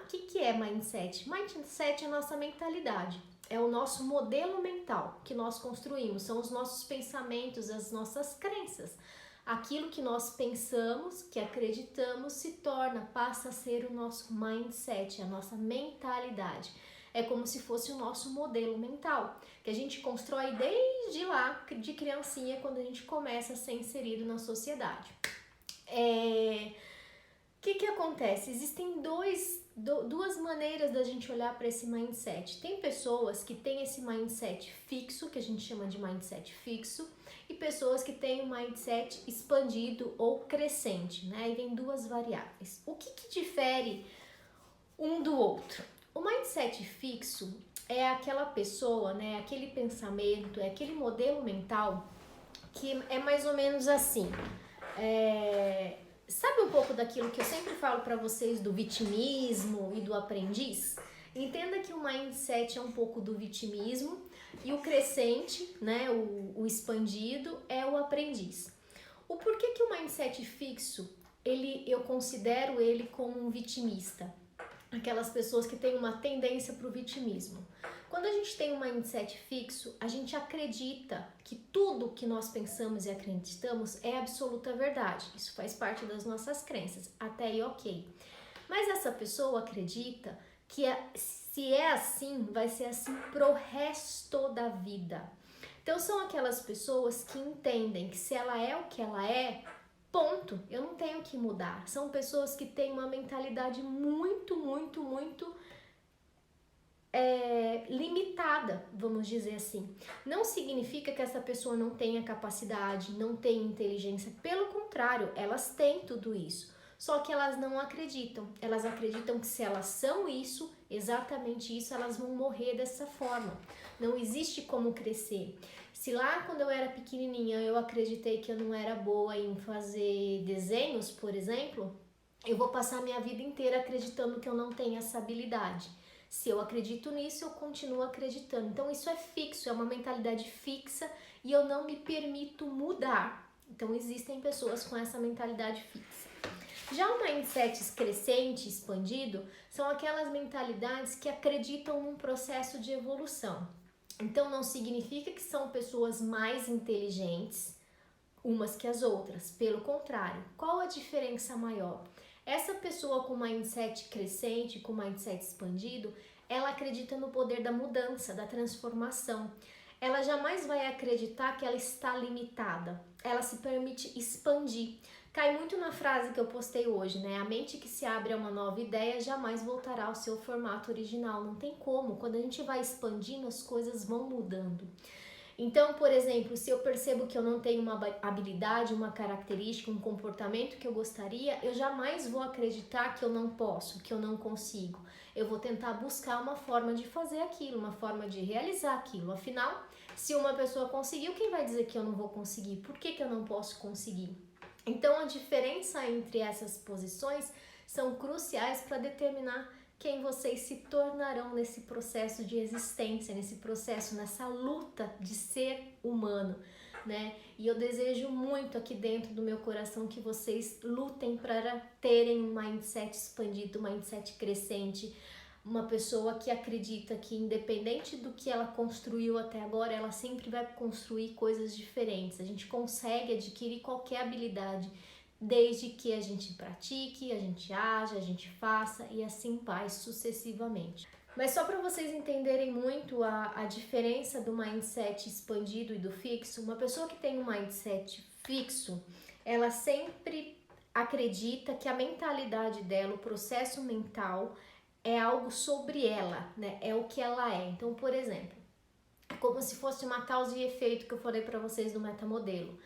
o que é mindset? Mindset é a nossa mentalidade, é o nosso modelo mental que nós construímos, são os nossos pensamentos, as nossas crenças. Aquilo que nós pensamos, que acreditamos, se torna, passa a ser o nosso mindset, a nossa mentalidade. É como se fosse o nosso modelo mental, que a gente constrói desde lá, de criancinha, quando a gente começa a ser inserido na sociedade. O que acontece? Existem duas maneiras da gente olhar para esse mindset. Tem pessoas que têm esse mindset fixo, que a gente chama de mindset fixo, e pessoas que têm um mindset expandido ou crescente, né? E vem duas variáveis. O que difere um do outro? O mindset fixo é aquela pessoa, né? Aquele pensamento, é aquele modelo mental que é mais ou menos assim. Sabe um pouco daquilo que eu sempre falo para vocês do vitimismo e do aprendiz? Entenda que o mindset é um pouco do vitimismo e o crescente, né, o expandido, é o aprendiz. O porquê que o mindset fixo, eu considero ele como um vitimista? Aquelas pessoas que têm uma tendência para o vitimismo. Quando a gente tem um mindset fixo, a gente acredita que tudo que nós pensamos e acreditamos é absoluta verdade. Isso faz parte das nossas crenças. Até aí, ok. Mas essa pessoa acredita que se é assim, vai ser assim pro resto da vida. Então são aquelas pessoas que entendem que se ela é o que ela é, ponto, eu não tenho que mudar. São pessoas que têm uma mentalidade muito limitada, vamos dizer assim. Não significa que essa pessoa não tenha capacidade, não tenha inteligência. Pelo contrário, elas têm tudo isso. Só que elas não acreditam. Elas acreditam que se elas são isso, exatamente isso, elas vão morrer dessa forma. Não existe como crescer. Se lá quando eu era pequenininha eu acreditei que eu não era boa em fazer desenhos, por exemplo, eu vou passar minha vida inteira acreditando que eu não tenho essa habilidade. Se eu acredito nisso, eu continuo acreditando. Então isso é fixo, é uma mentalidade fixa e eu não me permito mudar. Então existem pessoas com essa mentalidade fixa. Já o mindset crescente, expandido, são aquelas mentalidades que acreditam num processo de evolução. Então não significa que são pessoas mais inteligentes umas que as outras, pelo contrário. Qual a diferença maior? Essa pessoa com mindset crescente, com mindset expandido, ela acredita no poder da mudança, da transformação. Ela jamais vai acreditar que ela está limitada. Ela se permite expandir. Cai muito na frase que eu postei hoje, né? A mente que se abre a uma nova ideia jamais voltará ao seu formato original. Não tem como. Quando a gente vai expandindo, as coisas vão mudando. Então, por exemplo, se eu percebo que eu não tenho uma habilidade, uma característica, um comportamento que eu gostaria, eu jamais vou acreditar que eu não posso, que eu não consigo. Eu vou tentar buscar uma forma de fazer aquilo, uma forma de realizar aquilo. Afinal, se uma pessoa conseguiu, quem vai dizer que eu não vou conseguir? Por que eu não posso conseguir? Então, a diferença entre essas posições são cruciais para determinar quem vocês se tornarão nesse processo de existência, nesse processo, nessa luta de ser humano, né? E eu desejo muito aqui dentro do meu coração que vocês lutem para terem um mindset expandido, um mindset crescente, uma pessoa que acredita que independente do que ela construiu até agora, ela sempre vai construir coisas diferentes. A gente consegue adquirir qualquer habilidade, desde que a gente pratique, a gente age, a gente faça e assim vai sucessivamente. Mas só para vocês entenderem muito a diferença do mindset expandido e do fixo, uma pessoa que tem um mindset fixo, ela sempre acredita que a mentalidade dela, o processo mental, é algo sobre ela, né? É o que ela é. Então, por exemplo, como se fosse uma causa e efeito que eu falei para vocês do metamodelo.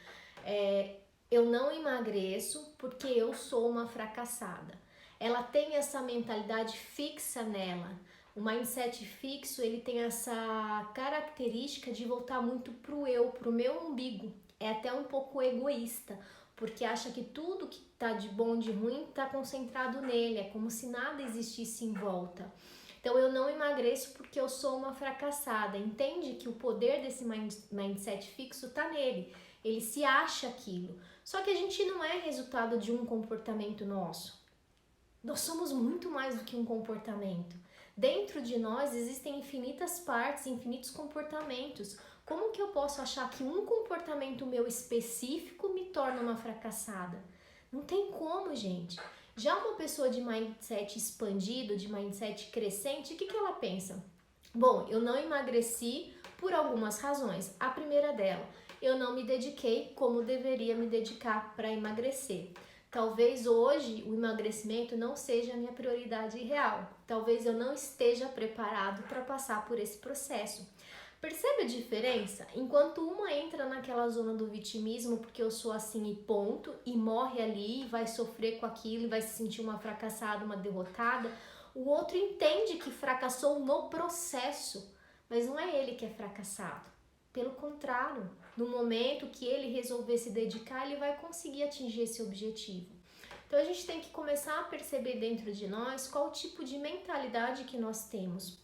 Eu não emagreço porque eu sou uma fracassada. Ela tem essa mentalidade fixa nela. O mindset fixo, ele tem essa característica de voltar muito pro eu, pro meu umbigo. É até um pouco egoísta, porque acha que tudo que tá de bom, de ruim, tá concentrado nele. É como se nada existisse em volta. Então eu não emagreço porque eu sou uma fracassada. Entende que o poder desse mindset fixo tá nele. Ele se acha aquilo. Só que a gente não é resultado de um comportamento nosso. Nós somos muito mais do que um comportamento. Dentro de nós existem infinitas partes, infinitos comportamentos. Como que eu posso achar que um comportamento meu específico me torna uma fracassada? Não tem como, gente. Já uma pessoa de mindset expandido, de mindset crescente, o que ela pensa? Bom, eu não emagreci por algumas razões. A primeira dela, eu não me dediquei como deveria me dedicar para emagrecer. Talvez hoje o emagrecimento não seja a minha prioridade real. Talvez eu não esteja preparado para passar por esse processo. Percebe a diferença? Enquanto uma entra naquela zona do vitimismo, porque eu sou assim e ponto, e morre ali, e vai sofrer com aquilo, e vai se sentir uma fracassada, uma derrotada, o outro entende que fracassou no processo, mas não é ele que é fracassado. Pelo contrário, no momento que ele resolver se dedicar, ele vai conseguir atingir esse objetivo. Então a gente tem que começar a perceber dentro de nós qual tipo de mentalidade que nós temos.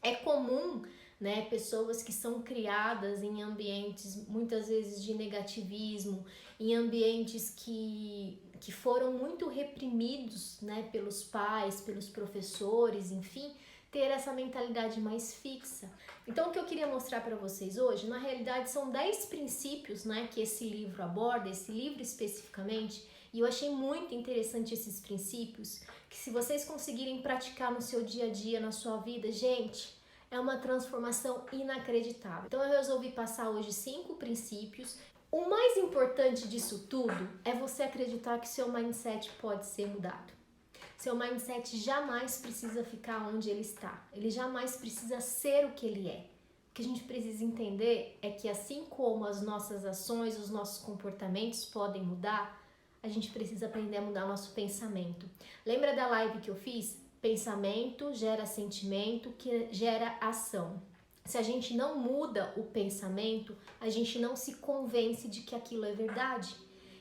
É comum, né, pessoas que são criadas em ambientes muitas vezes de negativismo, em ambientes que foram muito reprimidos, né, pelos pais, pelos professores, enfim, ter essa mentalidade mais fixa. Então o que eu queria mostrar para vocês hoje, na realidade são 10 princípios, né, que esse livro aborda, esse livro especificamente, e eu achei muito interessante esses princípios, que se vocês conseguirem praticar no seu dia a dia, na sua vida, gente, é uma transformação inacreditável. Então eu resolvi passar hoje 5 princípios. O mais importante disso tudo é você acreditar que seu mindset pode ser mudado. Seu mindset jamais precisa ficar onde ele está. Ele jamais precisa ser o que ele é. O que a gente precisa entender é que assim como as nossas ações, os nossos comportamentos podem mudar, a gente precisa aprender a mudar o nosso pensamento. Lembra da live que eu fiz? Pensamento gera sentimento, que gera ação. Se a gente não muda o pensamento, a gente não se convence de que aquilo é verdade.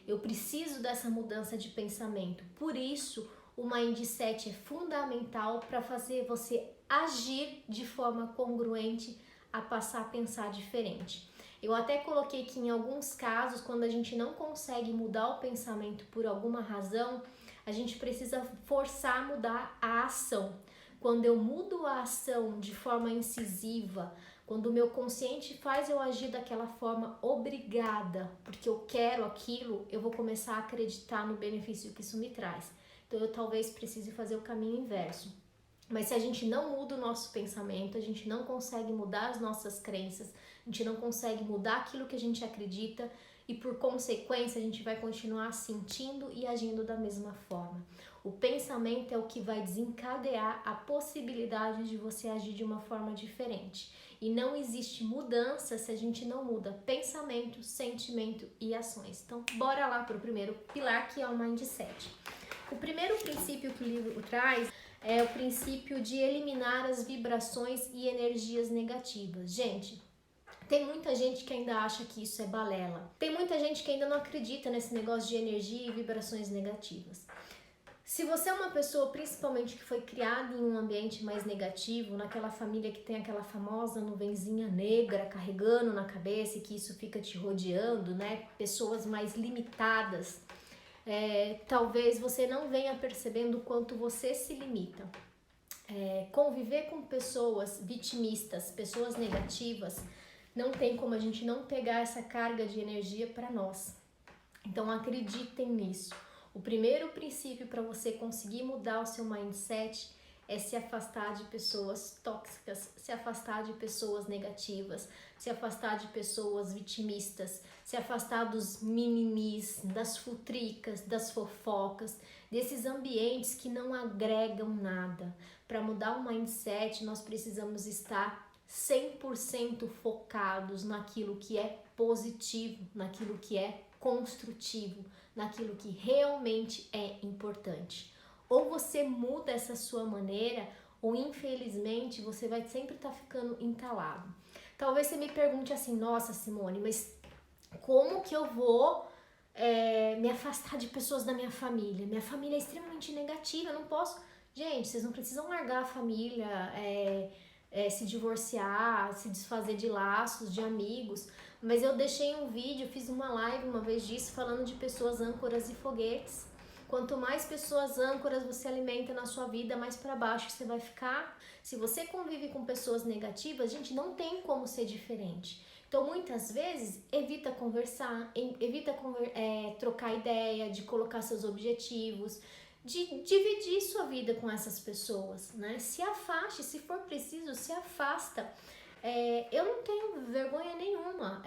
Eu preciso dessa mudança de pensamento. Por isso, o mindset é fundamental para fazer você agir de forma congruente a passar a pensar diferente. Eu até coloquei que em alguns casos, quando a gente não consegue mudar o pensamento por alguma razão, a gente precisa forçar a mudar a ação. Quando eu mudo a ação de forma incisiva, quando o meu consciente faz eu agir daquela forma obrigada, porque eu quero aquilo, eu vou começar a acreditar no benefício que isso me traz. Então eu talvez precise fazer o caminho inverso. Mas se a gente não muda o nosso pensamento, a gente não consegue mudar as nossas crenças, a gente não consegue mudar aquilo que a gente acredita, e por consequência a gente vai continuar sentindo e agindo da mesma forma. O pensamento é o que vai desencadear a possibilidade de você agir de uma forma diferente. E não existe mudança se a gente não muda pensamento, sentimento e ações. Então, bora lá para o primeiro pilar, que é o mindset. O primeiro princípio que o livro traz é o princípio de eliminar as vibrações e energias negativas. Gente, tem muita gente que ainda acha que isso é balela. Tem muita gente que ainda não acredita nesse negócio de energia e vibrações negativas. Se você é uma pessoa, principalmente que foi criada em um ambiente mais negativo, naquela família que tem aquela famosa nuvenzinha negra carregando na cabeça e que isso fica te rodeando, né? Pessoas mais limitadas, talvez você não venha percebendo o quanto você se limita. Conviver com pessoas vitimistas, pessoas negativas, não tem como a gente não pegar essa carga de energia para nós. Então acreditem nisso. O primeiro princípio para você conseguir mudar o seu mindset é se afastar de pessoas tóxicas, se afastar de pessoas negativas, se afastar de pessoas vitimistas, se afastar dos mimimis, das futricas, das fofocas, desses ambientes que não agregam nada. Para mudar o mindset, nós precisamos estar 100% focados naquilo que é positivo, naquilo que é construtivo, naquilo que realmente é importante. Ou você muda essa sua maneira, ou infelizmente você vai sempre estar ficando entalado. Talvez você me pergunte assim, nossa Simone, mas como que eu vou me afastar de pessoas da minha família? Minha família é extremamente negativa, eu não posso... Gente, vocês não precisam largar a família, se divorciar, se desfazer de laços, de amigos, mas eu deixei um vídeo, fiz uma live uma vez disso, falando de pessoas âncoras e foguetes. Quanto mais pessoas âncoras você alimenta na sua vida, mais para baixo você vai ficar. Se você convive com pessoas negativas, gente, não tem como ser diferente. Então, muitas vezes, evita conversar, evita trocar ideia, de colocar seus objetivos, de dividir sua vida com essas pessoas, né? Se afaste, se for preciso, se afasta. Eu não tenho vergonha nenhuma.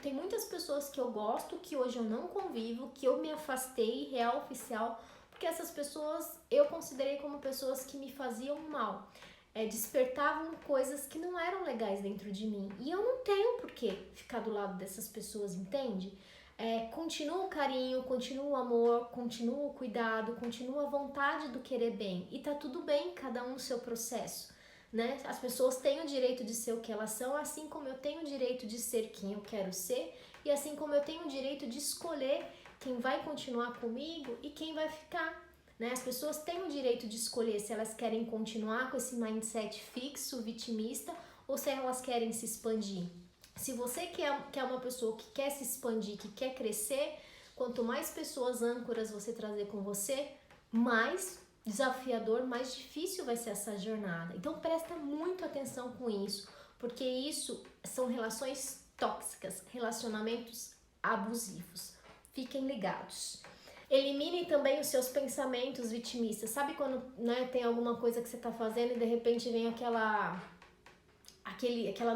Tem muitas pessoas que eu gosto, que hoje eu não convivo, que eu me afastei, real oficial, porque essas pessoas eu considerei como pessoas que me faziam mal. Despertavam coisas que não eram legais dentro de mim. E eu não tenho por que ficar do lado dessas pessoas, entende? Continua o carinho, continua o amor, continua o cuidado, continua a vontade do querer bem. E tá tudo bem, cada um no seu processo, né? As pessoas têm o direito de ser o que elas são, assim como eu tenho o direito de ser quem eu quero ser, e assim como eu tenho o direito de escolher quem vai continuar comigo e quem vai ficar, né? As pessoas têm o direito de escolher se elas querem continuar com esse mindset fixo, vitimista, ou se elas querem se expandir. Se você quer uma pessoa que quer se expandir, que quer crescer, quanto mais pessoas âncoras você trazer com você, mais desafiador, mais difícil vai ser essa jornada. Então presta muito atenção com isso, porque isso são relações tóxicas, relacionamentos abusivos. Fiquem ligados. Elimine também os seus pensamentos vitimistas. Sabe quando, né, tem alguma coisa que você está fazendo e de repente vem aquela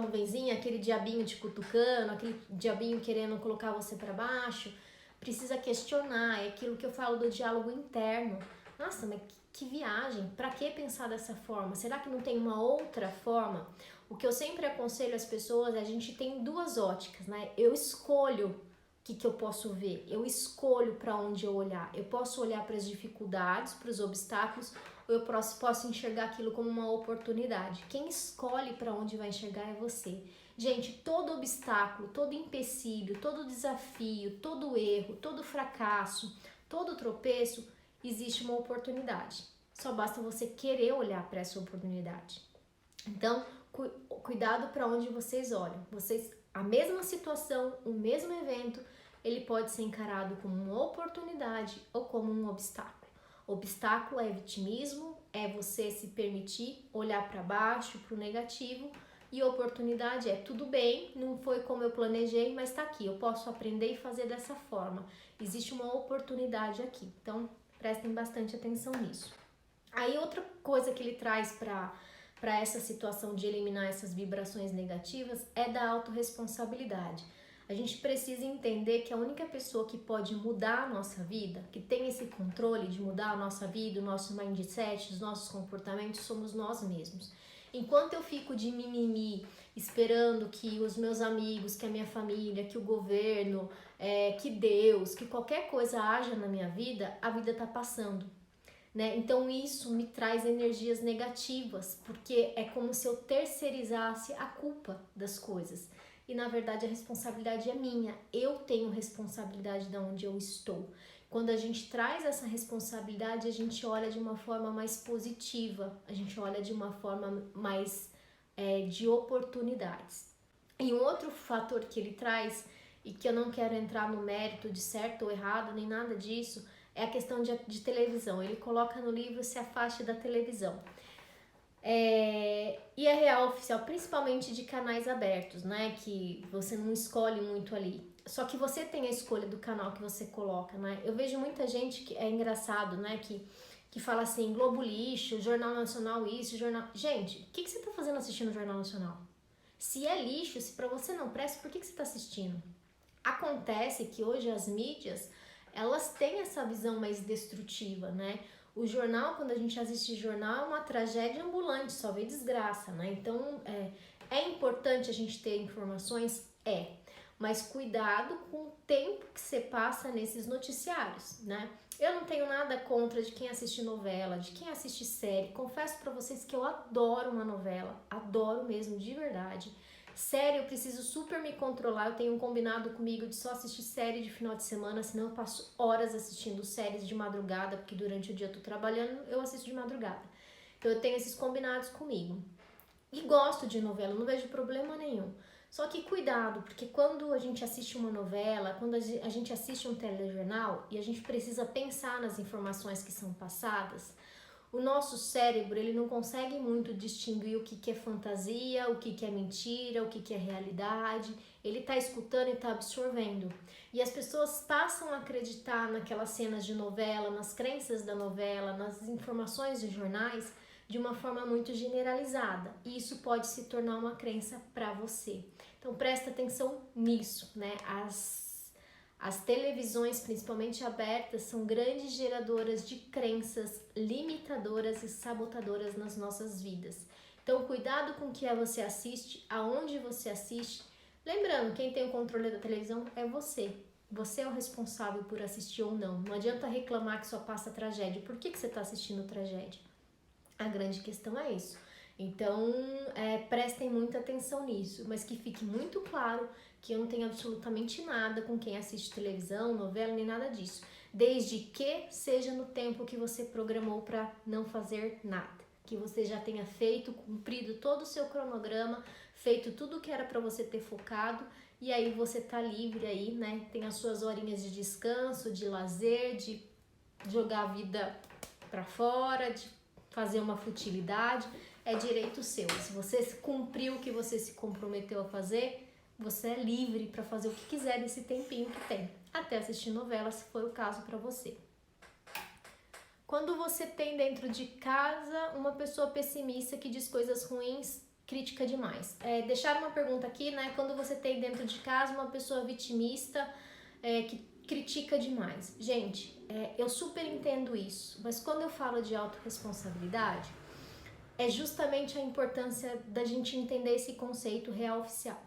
nuvenzinha, aquele diabinho te cutucando, aquele diabinho querendo colocar você para baixo? Precisa questionar, é aquilo que eu falo do diálogo interno. Nossa, mas que viagem, pra que pensar dessa forma? Será que não tem uma outra forma? O que eu sempre aconselho as pessoas é a gente tem duas óticas, né? Eu escolho o que eu posso ver, eu escolho para onde eu olhar. Eu posso olhar para as dificuldades, para os obstáculos, ou eu posso enxergar aquilo como uma oportunidade. Quem escolhe para onde vai enxergar é você. Gente, todo obstáculo, todo empecilho, todo desafio, todo erro, todo fracasso, todo tropeço, existe uma oportunidade. Só basta você querer olhar para essa oportunidade. Então, cuidado para onde vocês olham. A mesma situação, o mesmo evento, ele pode ser encarado como uma oportunidade ou como um obstáculo. Obstáculo é vitimismo, é você se permitir olhar para baixo, para o negativo, e oportunidade é tudo bem, não foi como eu planejei, mas está aqui, eu posso aprender e fazer dessa forma. Existe uma oportunidade aqui, então prestem bastante atenção nisso. Aí outra coisa que ele traz para essa situação de eliminar essas vibrações negativas é da autorresponsabilidade. A gente precisa entender que a única pessoa que pode mudar a nossa vida, que tem esse controle de mudar a nossa vida, o nosso mindset, os nossos comportamentos, somos nós mesmos. Enquanto eu fico de mimimi, esperando que os meus amigos, que a minha família, que o governo, que Deus, que qualquer coisa haja na minha vida, a vida tá passando. Né? Então isso me traz energias negativas, porque é como se eu terceirizasse a culpa das coisas. E na verdade a responsabilidade é minha, eu tenho responsabilidade de onde eu estou. Quando a gente traz essa responsabilidade, a gente olha de uma forma mais positiva, a gente olha de uma forma mais de oportunidades. E um outro fator que ele traz, e que eu não quero entrar no mérito de certo ou errado, nem nada disso, é a questão de televisão. Ele coloca no livro Se Afaste da Televisão. E é real oficial, principalmente de canais abertos, né? Que você não escolhe muito ali. Só que você tem a escolha do canal que você coloca, né? Eu vejo muita gente que é engraçado, né? Que fala assim, Globo lixo, Jornal Nacional isso, jornal... Gente, o que você tá fazendo assistindo o Jornal Nacional? Se é lixo, se pra você não presta, por que você tá assistindo? Acontece que hoje as mídias, elas têm essa visão mais destrutiva, né? O jornal, quando a gente assiste jornal, é uma tragédia ambulante, só vê desgraça, né? Então, é importante a gente ter informações? Mas cuidado com o tempo que você passa nesses noticiários, né? Eu não tenho nada contra de quem assiste novela, de quem assiste série. Confesso pra vocês que eu adoro uma novela, adoro mesmo, de verdade. Série, eu preciso super me controlar, eu tenho um combinado comigo de só assistir série de final de semana, senão eu passo horas assistindo séries de madrugada, porque durante o dia eu tô trabalhando, eu assisto de madrugada. Então eu tenho esses combinados comigo. E gosto de novela, não vejo problema nenhum. Só que cuidado, porque quando a gente assiste uma novela, quando a gente assiste um telejornal e a gente precisa pensar nas informações que são passadas, o nosso cérebro ele não consegue muito distinguir o que é fantasia, o que é mentira, o que é realidade. Ele está escutando e está absorvendo. E as pessoas passam a acreditar naquelas cenas de novela, nas crenças da novela, nas informações de jornais, de uma forma muito generalizada. E isso pode se tornar uma crença para você. Então presta atenção nisso, né? As televisões, principalmente abertas, são grandes geradoras de crenças limitadoras e sabotadoras nas nossas vidas. Então cuidado com o que você assiste, aonde você assiste. Lembrando, quem tem o controle da televisão é você. Você é o responsável por assistir ou não. Não adianta reclamar que só passa tragédia. Por que você está assistindo tragédia? A grande questão é isso. Então, prestem muita atenção nisso, mas que fique muito claro que eu não tenho absolutamente nada com quem assiste televisão, novela, nem nada disso. Desde que seja no tempo que você programou para não fazer nada. Que você já tenha feito, cumprido todo o seu cronograma, feito tudo que era para você ter focado, e aí você tá livre aí, né? Tem as suas horinhas de descanso, de lazer, de jogar a vida para fora, de fazer uma futilidade, é direito seu. Se você cumpriu o que você se comprometeu a fazer, você é livre para fazer o que quiser nesse tempinho que tem, até assistir novela, se for o caso para você. Quando você tem dentro de casa uma pessoa pessimista que diz coisas ruins, crítica demais. Deixaram uma pergunta aqui, né? Quando você tem dentro de casa uma pessoa vitimista que critica demais. Gente, eu super entendo isso, mas quando eu falo de autorresponsabilidade, é justamente a importância da gente entender esse conceito real oficial.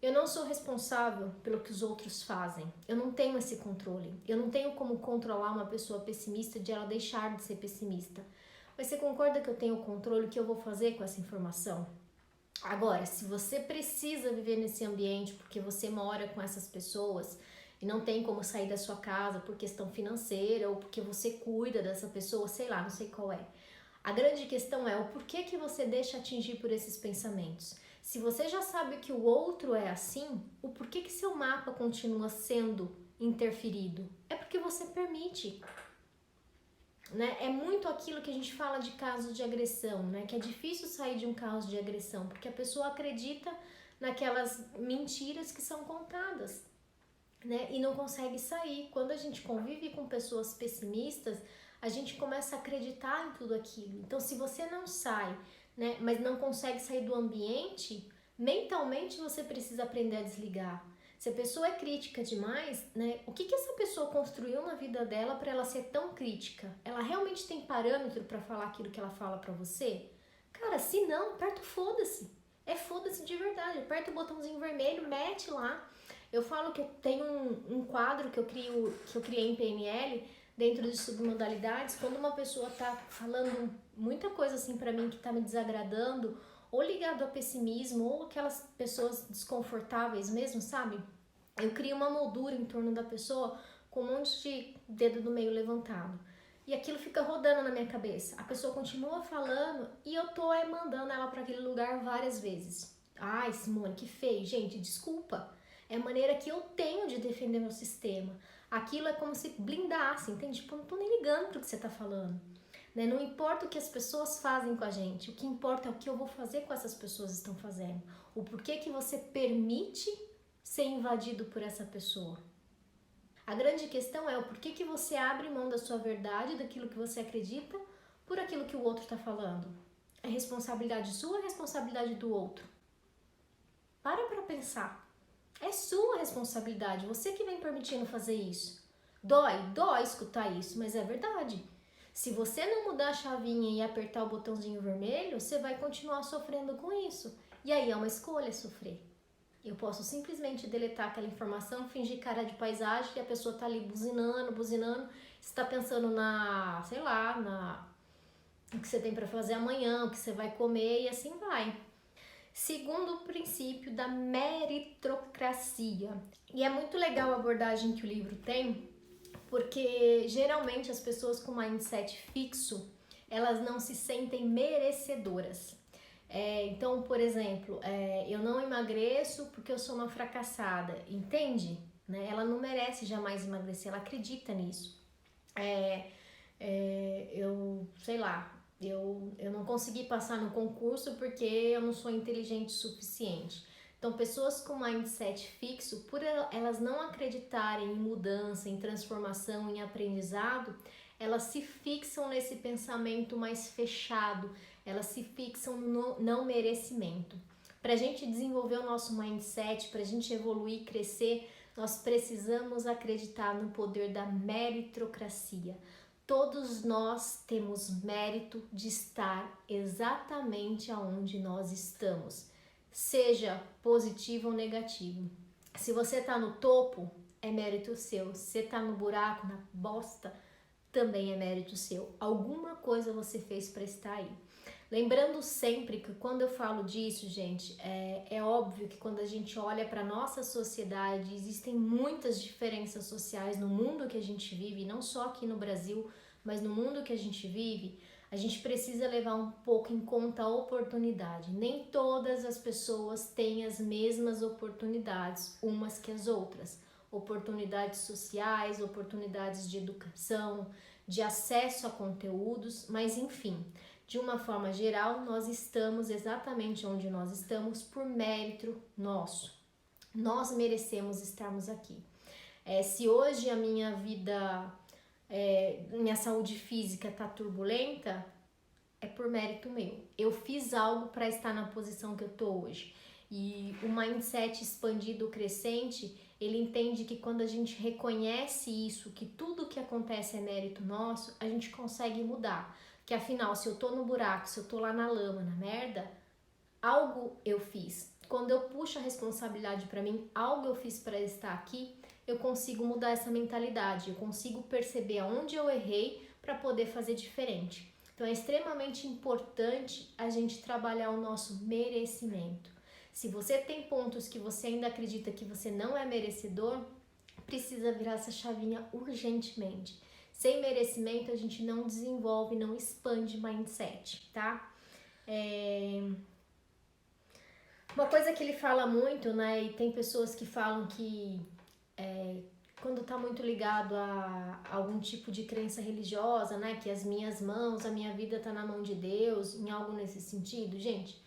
Eu não sou responsável pelo que os outros fazem. Eu não tenho esse controle. Eu não tenho como controlar uma pessoa pessimista de ela deixar de ser pessimista. Mas você concorda que eu tenho o controle que eu vou fazer com essa informação? Agora, se você precisa viver nesse ambiente porque você mora com essas pessoas e não tem como sair da sua casa por questão financeira ou porque você cuida dessa pessoa, sei lá, não sei qual é. A grande questão é o porquê que você deixa atingir por esses pensamentos. Se você já sabe que o outro é assim, o porquê que seu mapa continua sendo interferido? É porque você permite. Né? É muito aquilo que a gente fala de casos de agressão, né? Que é difícil sair de um caso de agressão, porque a pessoa acredita naquelas mentiras que são contadas, né? E não consegue sair. Quando a gente convive com pessoas pessimistas, a gente começa a acreditar em tudo aquilo. Então, se você não sai, né, mas não consegue sair do ambiente, mentalmente você precisa aprender a desligar. Se a pessoa é crítica demais, né, o que essa pessoa construiu na vida dela para ela ser tão crítica? Ela realmente tem parâmetro para falar aquilo que ela fala para você? Cara, se não, aperta o foda-se. É foda-se de verdade. Aperta o botãozinho vermelho, mete lá. Eu falo que eu tenho um quadro que eu criei em PNL, dentro de submodalidades, quando uma pessoa tá falando muita coisa assim pra mim que tá me desagradando, ou ligado a pessimismo, ou aquelas pessoas desconfortáveis mesmo, sabe? Eu crio uma moldura em torno da pessoa com um monte de dedo do meio levantado. E aquilo fica rodando na minha cabeça. A pessoa continua falando e eu tô mandando ela para aquele lugar várias vezes. Ai, Simone, que feio. Gente, desculpa. É a maneira que eu tenho de defender meu sistema. Aquilo é como se blindasse, entende? Tipo, eu não tô nem ligando pro que você tá falando. Né? Não importa o que as pessoas fazem com a gente, o que importa é o que eu vou fazer com essas pessoas estão fazendo. O porquê que você permite ser invadido por essa pessoa. A grande questão é o porquê que você abre mão da sua verdade, daquilo que você acredita, por aquilo que o outro tá falando. É responsabilidade sua ou é responsabilidade do outro? Para pensar. É sua responsabilidade, você que vem permitindo fazer isso. Dói escutar isso, mas é verdade. Se você não mudar a chavinha e apertar o botãozinho vermelho, você vai continuar sofrendo com isso. E aí é uma escolha sofrer. Eu posso simplesmente deletar aquela informação, fingir cara de paisagem e a pessoa tá ali buzinando, você tá pensando o que você tem para fazer amanhã, o que você vai comer e assim vai. Segundo o princípio da meritocracia. E é muito legal a abordagem que o livro tem, porque geralmente as pessoas com mindset fixo, elas não se sentem merecedoras. Então, por exemplo, eu não emagreço porque eu sou uma fracassada, entende? Né? Ela não merece jamais emagrecer, ela acredita nisso. Eu, sei lá, eu não consegui passar no concurso porque eu não sou inteligente o suficiente. Então, pessoas com mindset fixo, por elas não acreditarem em mudança, em transformação, em aprendizado, elas se fixam nesse pensamento mais fechado, elas se fixam no não merecimento. Para a gente desenvolver o nosso mindset, para a gente evoluir, crescer, nós precisamos acreditar no poder da meritocracia. Todos nós temos mérito de estar exatamente aonde nós estamos, seja positivo ou negativo. Se você está no topo, é mérito seu. Se você está no buraco, na bosta, também é mérito seu. Alguma coisa você fez para estar aí. Lembrando sempre que quando eu falo disso, gente, é óbvio que quando a gente olha para a nossa sociedade, existem muitas diferenças sociais no mundo que a gente vive, não só aqui no Brasil, mas no mundo que a gente vive, a gente precisa levar um pouco em conta a oportunidade. Nem todas as pessoas têm as mesmas oportunidades, umas que as outras. Oportunidades sociais, oportunidades de educação, de acesso a conteúdos, mas enfim, de uma forma geral, nós estamos exatamente onde nós estamos por mérito nosso. Nós merecemos estarmos aqui. Se hoje a minha vida, minha saúde física está turbulenta, é por mérito meu. Eu fiz algo para estar na posição que eu estou hoje. E o mindset expandido, crescente, ele entende que quando a gente reconhece isso, que tudo que acontece é mérito nosso, a gente consegue mudar. Que afinal, se eu tô no buraco, se eu tô lá na lama, na merda, algo eu fiz. Quando eu puxo a responsabilidade para mim, algo eu fiz para estar aqui, eu consigo mudar essa mentalidade, eu consigo perceber aonde eu errei para poder fazer diferente. Então é extremamente importante a gente trabalhar o nosso merecimento. Se você tem pontos que você ainda acredita que você não é merecedor, precisa virar essa chavinha urgentemente. Sem merecimento a gente não desenvolve, não expande mindset, tá? Uma coisa que ele fala muito, né, e tem pessoas que falam que quando tá muito ligado a algum tipo de crença religiosa, né, que as minhas mãos, a minha vida tá na mão de Deus, em algo nesse sentido, gente,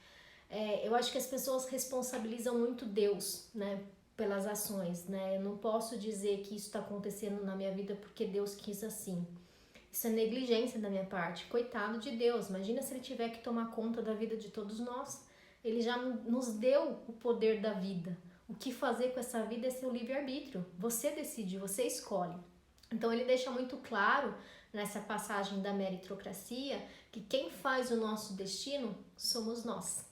eu acho que as pessoas responsabilizam muito Deus, né, pelas ações, né, eu não posso dizer que isso tá acontecendo na minha vida porque Deus quis assim. Isso é negligência da minha parte. Coitado de Deus, imagina se ele tiver que tomar conta da vida de todos nós. Ele já nos deu o poder da vida. O que fazer com essa vida é seu livre-arbítrio. Você decide, você escolhe. Então ele deixa muito claro nessa passagem da meritocracia que quem faz o nosso destino somos nós.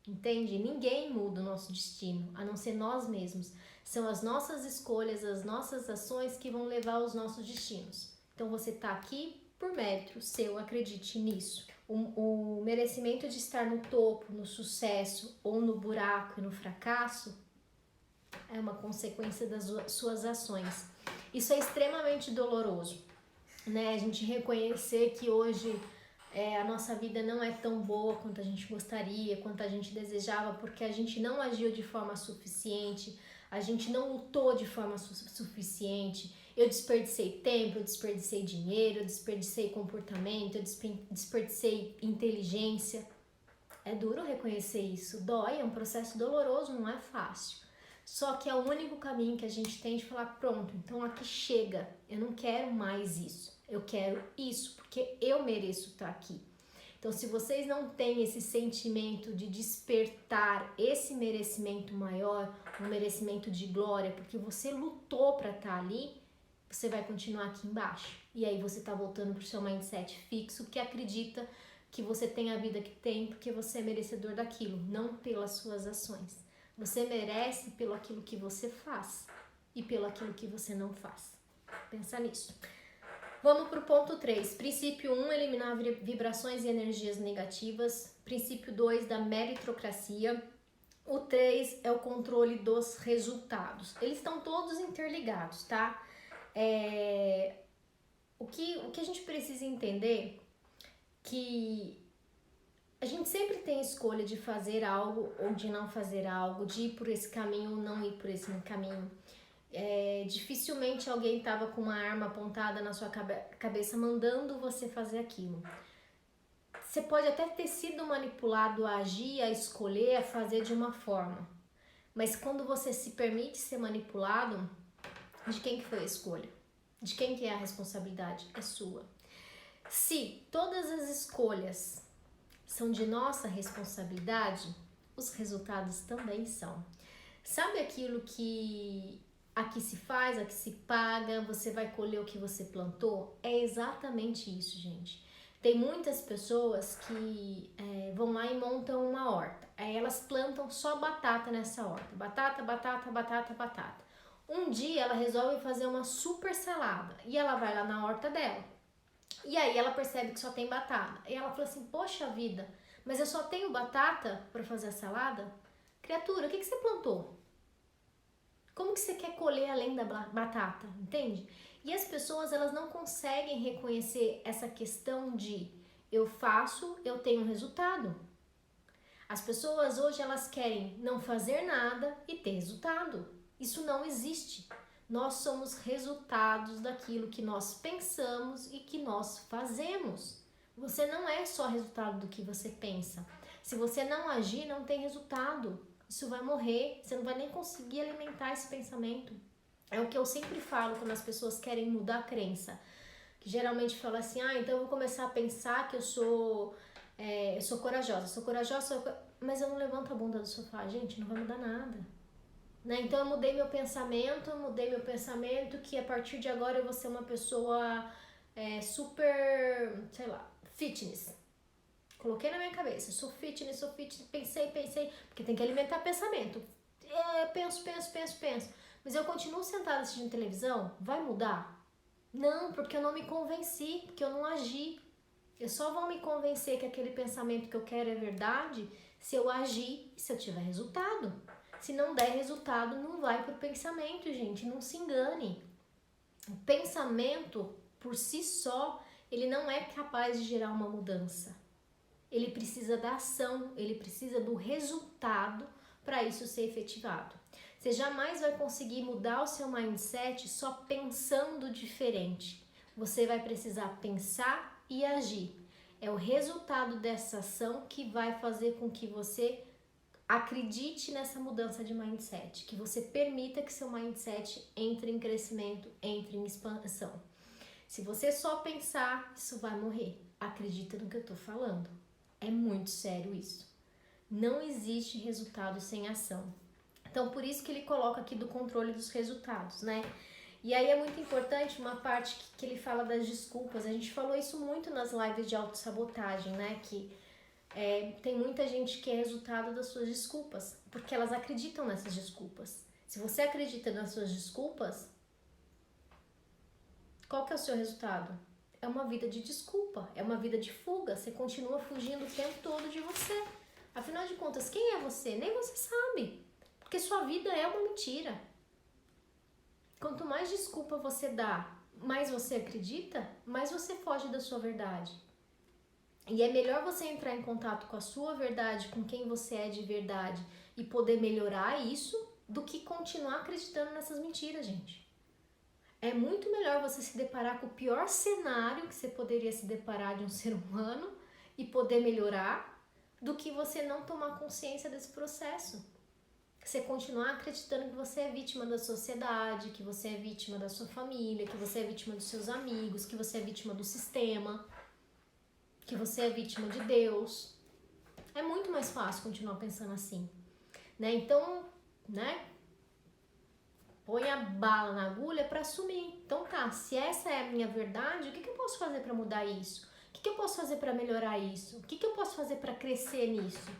Entende? Ninguém muda o nosso destino, a não ser nós mesmos. São as nossas escolhas, as nossas ações que vão levar aos nossos destinos. Então você está aqui por mérito seu, acredite nisso. O merecimento de estar no topo, no sucesso ou no buraco e no fracasso é uma consequência das suas ações. Isso é extremamente doloroso, né? A gente reconhecer que hoje a nossa vida não é tão boa quanto a gente gostaria, quanto a gente desejava, porque a gente não agiu de forma suficiente, a gente não lutou de forma suficiente. Eu desperdicei tempo, eu desperdicei dinheiro, eu desperdicei comportamento, eu desperdicei inteligência. É duro reconhecer isso, dói, é um processo doloroso, não é fácil. Só que é o único caminho que a gente tem de falar, pronto, então aqui chega, eu não quero mais isso, eu quero isso, porque eu mereço estar aqui. Então, se vocês não têm esse sentimento de despertar esse merecimento maior, um merecimento de glória, porque você lutou para estar ali, você vai continuar aqui embaixo. E aí você tá voltando pro seu mindset fixo, que acredita que você tem a vida que tem porque você é merecedor daquilo, não pelas suas ações. Você merece pelo aquilo que você faz e pelo aquilo que você não faz. Pensa nisso. Vamos pro ponto 3. Princípio 1, eliminar vibrações e energias negativas. Princípio 2, da meritocracia. O 3 é o controle dos resultados. Eles estão todos interligados, tá? O que a gente precisa entender que a gente gente sempre tem escolha de fazer algo ou de não fazer algo, de ir por esse caminho ou não ir por esse caminho. Dificilmente alguém estava com uma arma apontada na sua cabeça mandando você fazer aquilo. Você pode até ter sido manipulado a agir, a escolher, a fazer de uma forma. Mas quando você se permite ser manipulado, de quem que foi a escolha? De quem que é a responsabilidade? É sua. Se todas as escolhas são de nossa responsabilidade, os resultados também são. Sabe aquilo que aqui se faz, aqui se paga, você vai colher o que você plantou? É exatamente isso, gente. Tem muitas pessoas que vão lá e montam uma horta. Aí elas plantam só batata nessa horta. Batata, batata, batata, batata. Um dia ela resolve fazer uma super salada e ela vai lá na horta dela. E aí ela percebe que só tem batata. E ela fala assim, poxa vida, mas eu só tenho batata para fazer a salada? Criatura, o que você plantou? Como que você quer colher além da batata, entende? E as pessoas, elas não conseguem reconhecer essa questão de eu faço, eu tenho um resultado. As pessoas hoje, elas querem não fazer nada e ter resultado. Isso não existe. Nós somos resultados daquilo que nós pensamos e que nós fazemos. Você não é só resultado do que você pensa. Se você não agir, não tem resultado. Isso vai morrer, você não vai nem conseguir alimentar esse pensamento. É o que eu sempre falo quando as pessoas querem mudar a crença. Que geralmente fala assim, então eu vou começar a pensar que eu sou corajosa, mas eu não levanto a bunda do sofá. Gente, não vai mudar nada. Né? Então eu mudei meu pensamento que a partir de agora eu vou ser uma pessoa super, sei lá, fitness. Coloquei na minha cabeça, sou fitness, pensei, porque tem que alimentar pensamento. Penso. Mas eu continuo sentada assistindo televisão, vai mudar? Não, porque eu não me convenci, porque eu não agi. Eu só vou me convencer que aquele pensamento que eu quero é verdade se eu agir e se eu tiver resultado. Se não der resultado, não vai pro pensamento, gente, não se engane. O pensamento, por si só, ele não é capaz de gerar uma mudança. Ele precisa da ação, ele precisa do resultado para isso ser efetivado. Você jamais vai conseguir mudar o seu mindset só pensando diferente. Você vai precisar pensar e agir. É o resultado dessa ação que vai fazer com que você acredite nessa mudança de mindset, que você permita que seu mindset entre em crescimento, entre em expansão. Se você só pensar, isso vai morrer. Acredita no que eu tô falando. É muito sério isso. Não existe resultado sem ação. Então, por isso que ele coloca aqui do controle dos resultados, né? E aí é muito importante uma parte que ele fala das desculpas. A gente falou isso muito nas lives de autossabotagem, né? Que tem muita gente que é resultado das suas desculpas, porque elas acreditam nessas desculpas. Se você acredita nas suas desculpas, qual que é o seu resultado? É uma vida de desculpa, é uma vida de fuga. Você continua fugindo o tempo todo de você. Afinal de contas, quem é você? Nem você sabe, porque sua vida é uma mentira. Quanto mais desculpa você dá, mais você acredita, mais você foge da sua verdade. E é melhor você entrar em contato com a sua verdade, com quem você é de verdade e poder melhorar isso, do que continuar acreditando nessas mentiras, gente. É muito melhor você se deparar com o pior cenário que você poderia se deparar de um ser humano e poder melhorar, do que você não tomar consciência desse processo. Você continuar acreditando que você é vítima da sociedade, que você é vítima da sua família, que você é vítima dos seus amigos, que você é vítima do sistema, que você é vítima de Deus. É muito mais fácil continuar pensando assim, né? Então, né? Põe a bala na agulha para assumir. Então tá, se essa é a minha verdade, o que eu posso fazer para mudar isso? O que eu posso fazer para melhorar isso? O que eu posso fazer para crescer nisso?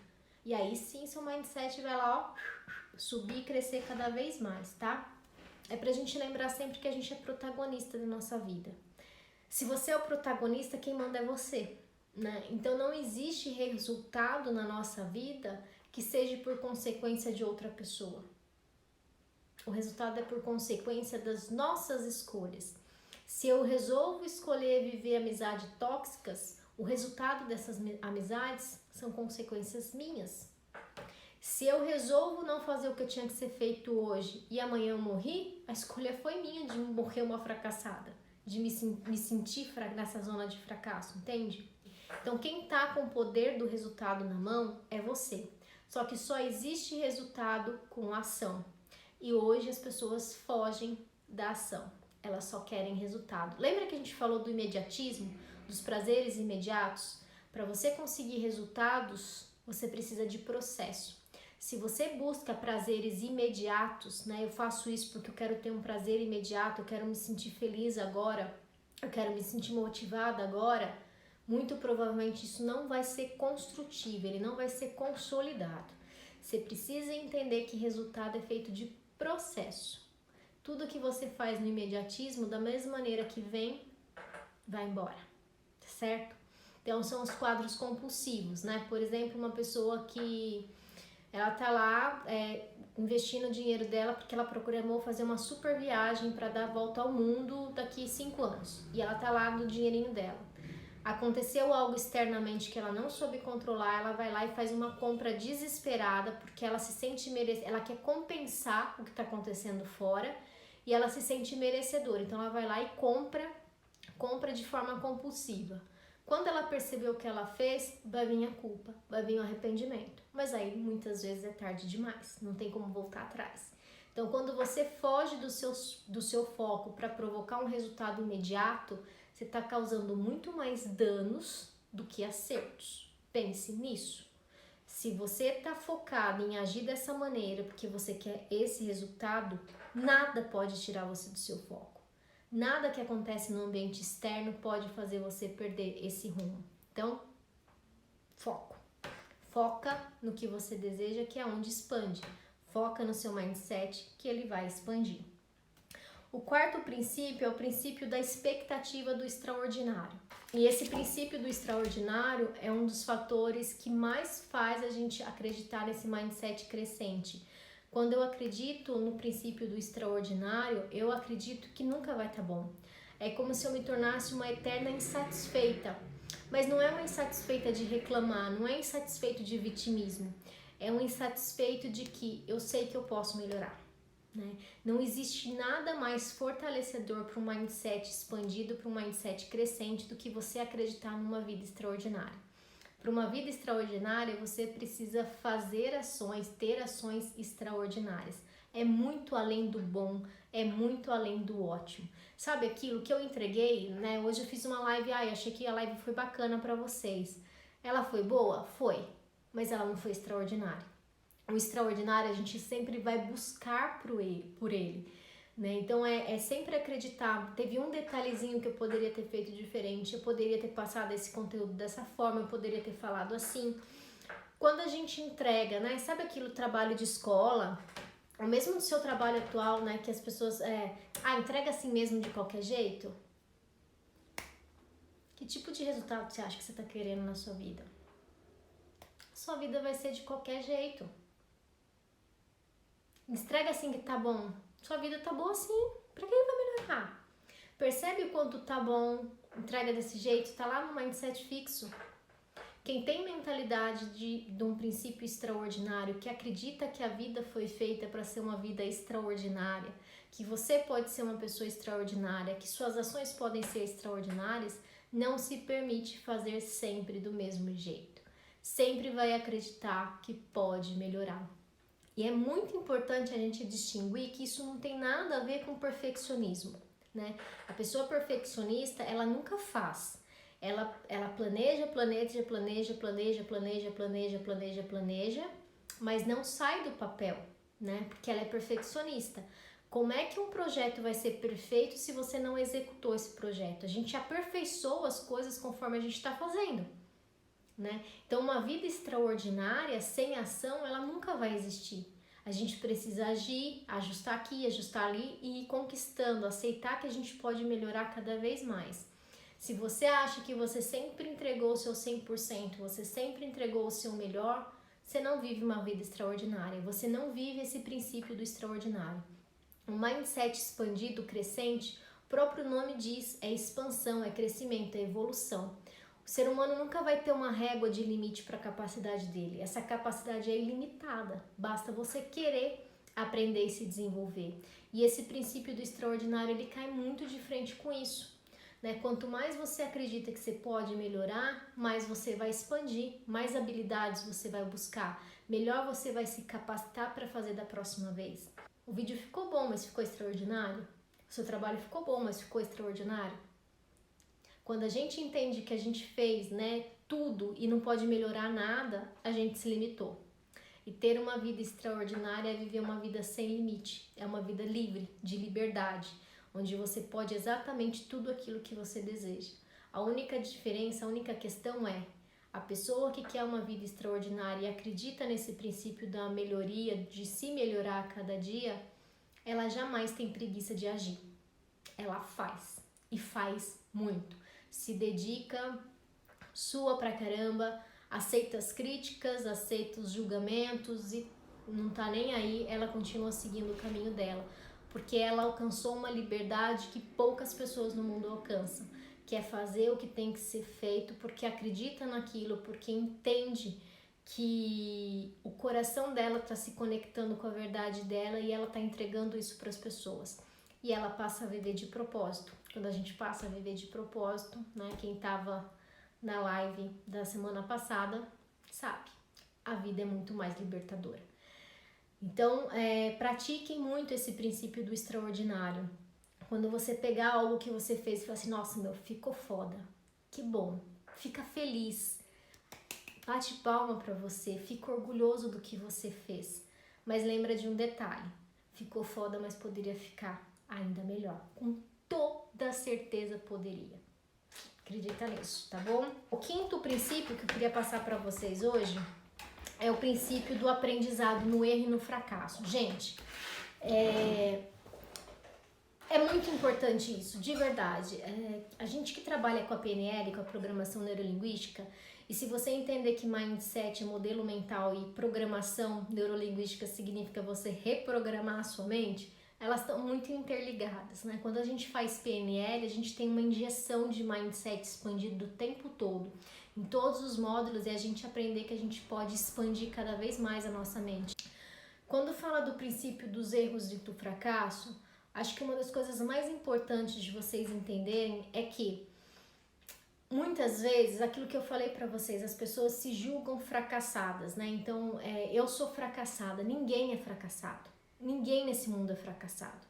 E aí sim, seu mindset vai lá, ó, subir e crescer cada vez mais, tá? É pra gente lembrar sempre que a gente é protagonista da nossa vida. Se você é o protagonista, quem manda é você, né? Então não existe resultado na nossa vida que seja por consequência de outra pessoa. O resultado é por consequência das nossas escolhas. Se eu resolvo escolher viver amizades tóxicas, O resultado dessas amizades são consequências minhas. Se eu resolvo não fazer o que eu tinha que ser feito hoje e amanhã eu morri, a escolha foi minha de morrer uma fracassada, de me sentir nessa zona de fracasso, entende? Então quem tá com o poder do resultado na mão é você. Só que só existe resultado com ação. E hoje as pessoas fogem da ação. Elas só querem resultado. Lembra que a gente falou do imediatismo, dos prazeres imediatos? Para você conseguir resultados, você precisa de processo. Se você busca prazeres imediatos, né? Eu faço isso porque eu quero ter um prazer imediato, eu quero me sentir feliz agora, eu quero me sentir motivada agora, muito provavelmente isso não vai ser construtivo, ele não vai ser consolidado. Você precisa entender que resultado é feito de processo. Tudo que você faz no imediatismo, da mesma maneira que vem, vai embora, certo? Então são os quadros compulsivos, né? Por exemplo, uma pessoa que ela tá lá investindo o dinheiro dela porque ela programou fazer uma super viagem para dar a volta ao mundo daqui 5 anos. E ela tá lá no dinheirinho dela. Aconteceu algo externamente que ela não soube controlar, ela vai lá e faz uma compra desesperada porque ela se sente ela quer compensar o que está acontecendo fora e ela se sente merecedora. Então ela vai lá e compra de forma compulsiva. Quando ela percebeu o que ela fez, vai vir a culpa, vai vir o arrependimento. Mas aí muitas vezes é tarde demais, não tem como voltar atrás. Então quando você foge do seu foco para provocar um resultado imediato, você está causando muito mais danos do que acertos. Pense nisso. Se você está focado em agir dessa maneira porque você quer esse resultado, nada pode tirar você do seu foco. Nada que acontece no ambiente externo pode fazer você perder esse rumo. Então, foco. Foca no que você deseja, que é onde expande. Foca no seu mindset, que ele vai expandir. O quarto princípio é o princípio da expectativa do extraordinário. E esse princípio do extraordinário é um dos fatores que mais faz a gente acreditar nesse mindset crescente. Quando eu acredito no princípio do extraordinário, eu acredito que nunca vai estar bom. É como se eu me tornasse uma eterna insatisfeita. Mas não é uma insatisfeita de reclamar, não é insatisfeito de vitimismo. É um insatisfeito de que eu sei que eu posso melhorar. Né? Não existe nada mais fortalecedor para um mindset expandido, para um mindset crescente, do que você acreditar numa vida extraordinária. Para uma vida extraordinária, você precisa fazer ações, ter ações extraordinárias. É muito além do bom, é muito além do ótimo. Sabe aquilo que eu entreguei, né? Hoje eu fiz uma live, achei que a live foi bacana para vocês. Ela foi boa? Foi, mas ela não foi extraordinária. O extraordinário a gente sempre vai buscar por ele, né? Então é sempre acreditar. Teve um detalhezinho que eu poderia ter feito diferente, eu poderia ter passado esse conteúdo dessa forma, eu poderia ter falado assim. Quando a gente entrega, né? Sabe aquilo trabalho de escola, ou mesmo no seu trabalho atual, né? Que as pessoas entrega assim mesmo de qualquer jeito. Que tipo de resultado você acha que você está querendo na sua vida? Sua vida vai ser de qualquer jeito. Entrega assim que tá bom. Sua vida tá boa assim. Pra que vai melhorar? Percebe o quanto tá bom, entrega desse jeito, tá lá no mindset fixo. Quem tem mentalidade de um princípio extraordinário, que acredita que a vida foi feita para ser uma vida extraordinária, que você pode ser uma pessoa extraordinária, que suas ações podem ser extraordinárias, não se permite fazer sempre do mesmo jeito. Sempre vai acreditar que pode melhorar. E é muito importante a gente distinguir que isso não tem nada a ver com perfeccionismo, né? A pessoa perfeccionista, ela nunca faz. Ela planeja, mas não sai do papel, né? Porque ela é perfeccionista. Como é que um projeto vai ser perfeito se você não executou esse projeto? A gente aperfeiçoa as coisas conforme a gente está fazendo, né? Então, uma vida extraordinária sem ação, ela nunca vai existir. A gente precisa agir, ajustar aqui, ajustar ali e ir conquistando, aceitar que a gente pode melhorar cada vez mais. Se você acha que você sempre entregou o seu 100%, você sempre entregou o seu melhor, você não vive uma vida extraordinária, você não vive esse princípio do extraordinário. Um mindset expandido, crescente, o próprio nome diz, é expansão, é crescimento, é evolução. O ser humano nunca vai ter uma régua de limite para a capacidade dele. Essa capacidade é ilimitada. Basta você querer aprender e se desenvolver. E esse princípio do extraordinário, ele cai muito de frente com isso, né? Quanto mais você acredita que você pode melhorar, mais você vai expandir, mais habilidades você vai buscar, melhor você vai se capacitar para fazer da próxima vez. O vídeo ficou bom, mas ficou extraordinário? O seu trabalho ficou bom, mas ficou extraordinário? Quando a gente entende que a gente fez, né, tudo e não pode melhorar nada, a gente se limitou. E ter uma vida extraordinária é viver uma vida sem limite, é uma vida livre, de liberdade, onde você pode exatamente tudo aquilo que você deseja. A única diferença, a única questão é, a pessoa que quer uma vida extraordinária e acredita nesse princípio da melhoria, de se melhorar a cada dia, ela jamais tem preguiça de agir. Ela faz, e faz muito. Se dedica, sua pra caramba, aceita as críticas, aceita os julgamentos e não tá nem aí, ela continua seguindo o caminho dela, porque ela alcançou uma liberdade que poucas pessoas no mundo alcançam, que é fazer o que tem que ser feito, porque acredita naquilo, porque entende que o coração dela está se conectando com a verdade dela e ela está entregando isso para as pessoas. E ela passa a viver de propósito. Quando a gente passa a viver de propósito, né? Quem estava na live da semana passada sabe, a vida é muito mais libertadora. Então, pratiquem muito esse princípio do extraordinário. Quando você pegar algo que você fez e falar assim, nossa, meu, ficou foda, que bom, fica feliz, bate palma pra você, fica orgulhoso do que você fez. Mas lembra de um detalhe, ficou foda, mas poderia ficar ainda melhor. Com toda certeza poderia. Acredita nisso, tá bom? O quinto princípio que eu queria passar pra vocês hoje é o princípio do aprendizado no erro e no fracasso. Gente, é muito importante isso, de verdade. A gente que trabalha com a PNL, com a programação neurolinguística, e se você entender que mindset é modelo mental e programação neurolinguística significa você reprogramar a sua mente, elas estão muito interligadas, né? Quando a gente faz PNL, a gente tem uma injeção de mindset expandido o tempo todo, em todos os módulos, e a gente aprender que a gente pode expandir cada vez mais a nossa mente. Quando fala do princípio dos erros e do fracasso, acho que uma das coisas mais importantes de vocês entenderem é que muitas vezes, aquilo que eu falei pra vocês, as pessoas se julgam fracassadas, né? Então, eu sou fracassada, ninguém é fracassado. Ninguém nesse mundo é fracassado.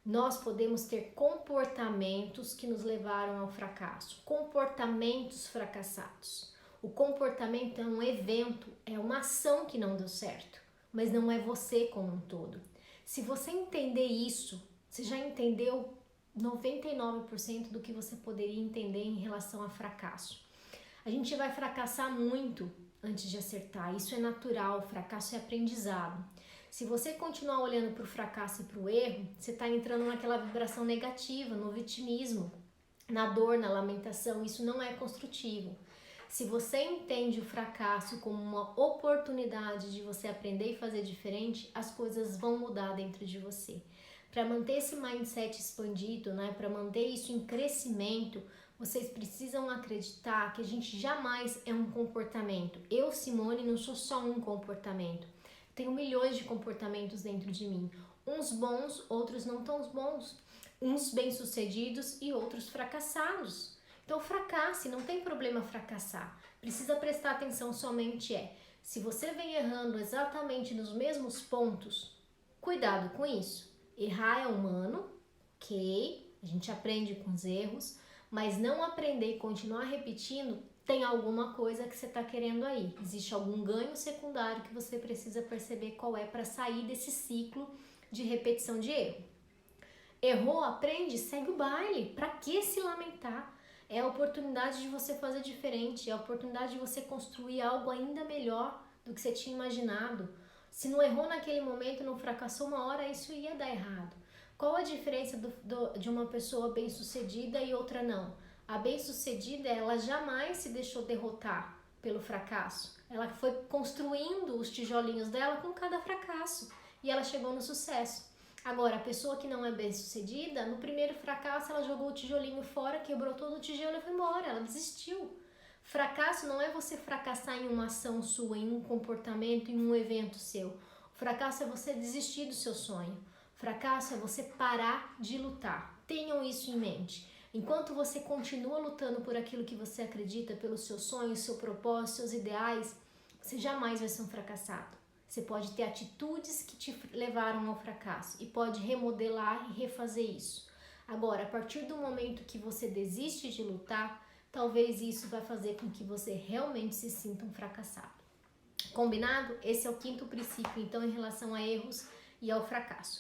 Nós podemos ter comportamentos que nos levaram ao fracasso, comportamentos fracassados. O comportamento é um evento, é uma ação que não deu certo, mas não é você como um todo. Se você entender isso, você já entendeu 99% do que você poderia entender em relação a fracasso. A gente vai fracassar muito antes de acertar, isso é natural, fracasso é aprendizado. Se você continuar olhando para o fracasso e para o erro, você está entrando naquela vibração negativa, no vitimismo, na dor, na lamentação, isso não é construtivo. Se você entende o fracasso como uma oportunidade de você aprender e fazer diferente, as coisas vão mudar dentro de você. Para manter esse mindset expandido, né, para manter isso em crescimento, vocês precisam acreditar que a gente jamais é um comportamento. Eu, Simone, não sou só um comportamento. Tenho milhões de comportamentos dentro de mim. Uns bons, outros não tão bons. Uns bem-sucedidos e outros fracassados. Então fracasse, não tem problema fracassar. Precisa prestar atenção somente se você vem errando exatamente nos mesmos pontos, cuidado com isso. Errar é humano, ok? A gente aprende com os erros, mas não aprender e continuar repetindo, tem alguma coisa que você está querendo aí. Existe algum ganho secundário que você precisa perceber qual é para sair desse ciclo de repetição de erro. Errou, aprende, segue o baile. Para que se lamentar? É a oportunidade de você fazer diferente, é a oportunidade de você construir algo ainda melhor do que você tinha imaginado. Se não errou naquele momento, não fracassou uma hora, isso ia dar errado. Qual a diferença de uma pessoa bem-sucedida e outra não? A bem-sucedida, ela jamais se deixou derrotar pelo fracasso. Ela foi construindo os tijolinhos dela com cada fracasso e ela chegou no sucesso. Agora, a pessoa que não é bem-sucedida, no primeiro fracasso ela jogou o tijolinho fora, quebrou todo o tijolo e foi embora, ela desistiu. Fracasso não é você fracassar em uma ação sua, em um comportamento, em um evento seu. O fracasso é você desistir do seu sonho. Fracasso é você parar de lutar. Tenham isso em mente. Enquanto você continua lutando por aquilo que você acredita, pelos seus sonhos, seu propósito, seus ideais, você jamais vai ser um fracassado. Você pode ter atitudes que te levaram ao fracasso e pode remodelar e refazer isso. Agora, a partir do momento que você desiste de lutar, talvez isso vai fazer com que você realmente se sinta um fracassado. Combinado? Esse é o quinto princípio, então, em relação a erros e ao fracasso.